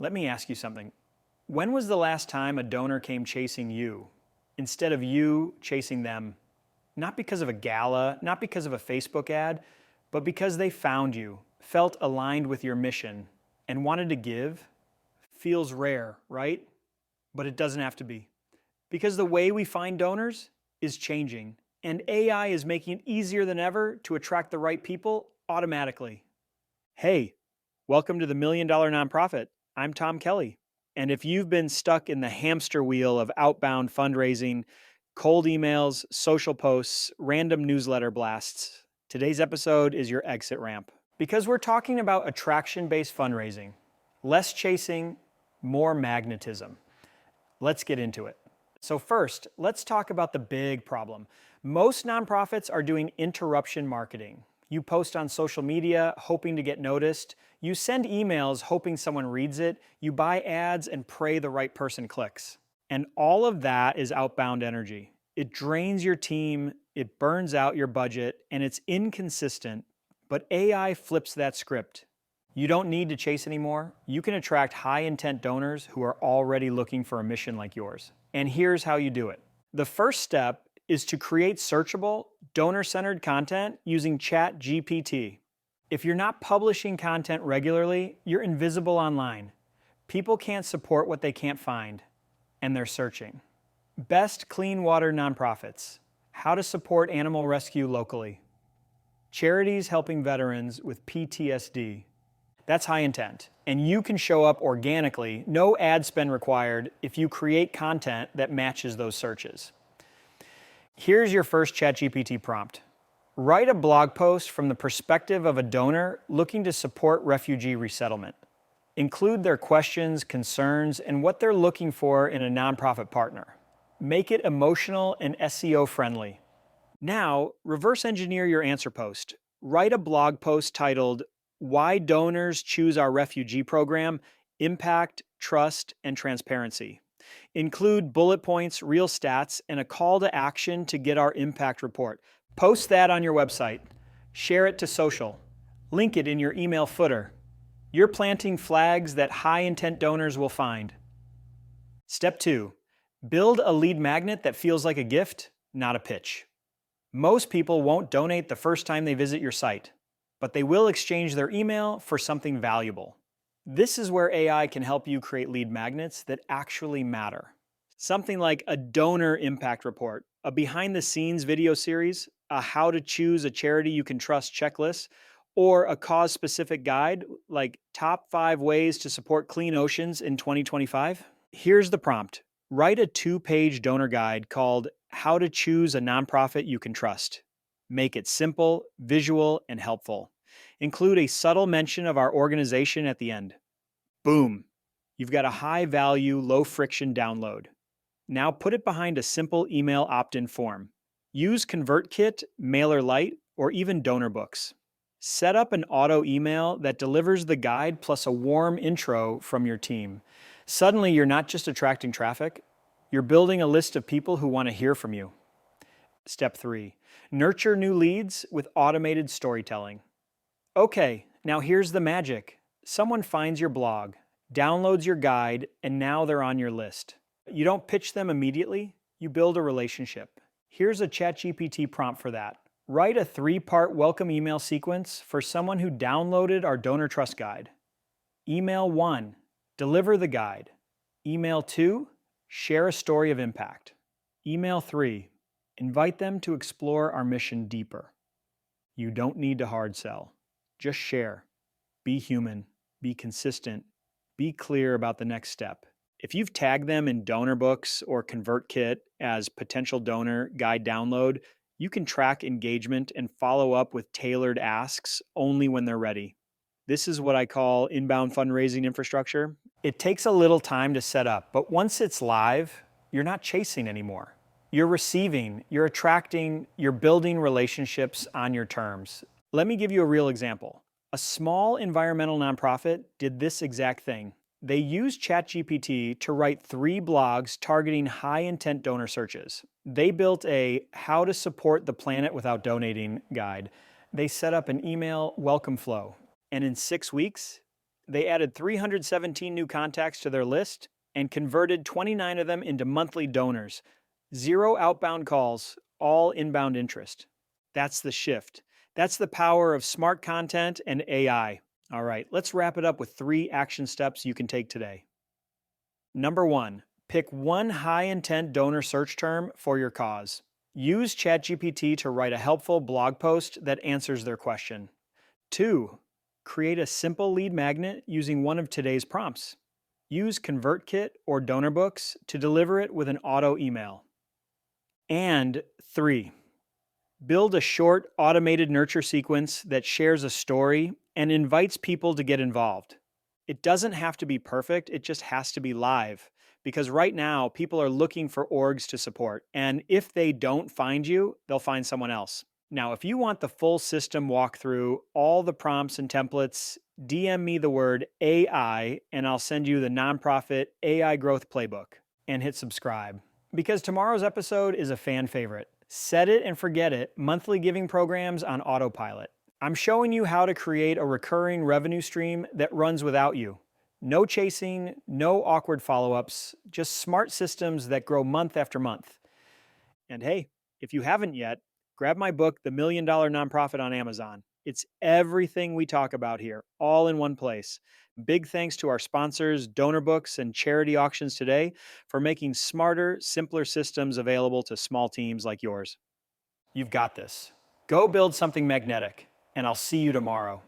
Let me ask you something. When was the last time a donor came chasing you instead of you chasing them? Not because of a gala, not because of a Facebook ad, but because they found you, felt aligned with your mission, and wanted to give? Feels rare, right? But it doesn't have to be. Because the way we find donors is changing, and AI is making it easier than ever to attract the right people automatically. Hey, welcome to the $1 Million Nonprofit. I'm Tom Kelly. And if you've been stuck in the hamster wheel of outbound fundraising, cold emails, social posts, random newsletter blasts, today's episode is your exit ramp. Because we're talking about attraction-based fundraising, less chasing, more magnetism. Let's get into it. So first, let's talk about the big problem. Most nonprofits are doing interruption marketing. You post on social media hoping to get noticed. You send emails hoping someone reads it. You buy ads and pray the right person clicks. And all of that is outbound energy. It drains your team, it burns out your budget, and it's inconsistent. But AI flips that script. You don't need to chase anymore. You can attract high-intent donors who are already looking for a mission like yours. And here's how you do it. The first step is to create searchable, donor-centered content using ChatGPT. If you're not publishing content regularly, you're invisible online. People can't support what they can't find, and they're searching. Best clean water nonprofits. How to support animal rescue locally. Charities helping veterans with PTSD. That's high intent, and you can show up organically, no ad spend required, if you create content that matches those searches. Here's your first ChatGPT prompt. Write a blog post from the perspective of a donor looking to support refugee resettlement. Include their questions, concerns, and what they're looking for in a nonprofit partner. Make it emotional and SEO friendly. Now, reverse engineer your answer post. Write a blog post titled, Why Donors Choose Our Refugee Program, Impact, Trust, and Transparency. Include bullet points, real stats, and a call to action to get our impact report. Post that on your website. Share it to social. Link it in your email footer. You're planting flags that high-intent donors will find. Step 2. Build a lead magnet that feels like a gift, not a pitch. Most people won't donate the first time they visit your site, but they will exchange their email for something valuable. This is where AI can help you create lead magnets that actually matter. Something like a donor impact report, a behind-the-scenes video series, a how to choose a charity you can trust checklist, or a cause-specific guide like top 5 ways to support clean oceans in 2025. Here's the prompt. Write a 2-page donor guide called How to Choose a Nonprofit You Can Trust. Make it simple, visual, and helpful. Include a subtle mention of our organization at the end. Boom! You've got a high-value, low-friction download. Now put it behind a simple email opt-in form. Use ConvertKit, MailerLite, or even DonorBooks. Set up an auto email that delivers the guide plus a warm intro from your team. Suddenly, you're not just attracting traffic, you're building a list of people who want to hear from you. Step 3. Nurture new leads with automated storytelling. Okay, now here's the magic. Someone finds your blog, downloads your guide, and now they're on your list. You don't pitch them immediately, you build a relationship. Here's a ChatGPT prompt for that. Write a 3-part welcome email sequence for someone who downloaded our Donor Trust Guide. Email 1, deliver the guide. Email 2, share a story of impact. Email 3, invite them to explore our mission deeper. You don't need to hard sell. Just share. Be human. Be consistent. Be clear about the next step. If you've tagged them in DonorBooks or ConvertKit as potential donor guide download, you can track engagement and follow up with tailored asks only when they're ready. This is what I call inbound fundraising infrastructure. It takes a little time to set up, but once it's live, you're not chasing anymore. You're receiving, you're attracting, you're building relationships on your terms. Let me give you a real example. A small environmental nonprofit did this exact thing. They used ChatGPT to write 3 blogs targeting high-intent donor searches. They built a How to Support the Planet Without Donating guide. They set up an email welcome flow. And in 6 weeks, They added 317 new contacts to their list and converted 29 of them into monthly donors. Zero outbound calls, all inbound interest. That's the shift. That's the power of smart content and AI. All right, let's wrap it up with 3 action steps you can take today. Number 1, pick one high intent donor search term for your cause. Use ChatGPT to write a helpful blog post that answers their question. 2, create a simple lead magnet using one of today's prompts. Use ConvertKit or DonorBooks to deliver it with an auto email. And 3, build a short automated nurture sequence that shares a story and invites people to get involved. It doesn't have to be perfect, it just has to be live. Because right now, people are looking for orgs to support. And if they don't find you, they'll find someone else. Now, if you want the full system walkthrough, all the prompts and templates, DM me the word AI and I'll send you the nonprofit AI Growth Playbook. And hit subscribe. Because tomorrow's episode is a fan favorite. Set it and forget it, monthly giving programs on autopilot. I'm showing you how to create a recurring revenue stream that runs without you. No chasing, no awkward follow-ups, just smart systems that grow month after month. And hey, if you haven't yet, grab my book, The $1 Million Nonprofit, on Amazon. It's everything we talk about here, all in one place. Big thanks to our sponsors, DonorBooks and Charity Auctions Today, for making smarter, simpler systems available to small teams like yours. You've got this. Go build something magnetic, and I'll see you tomorrow.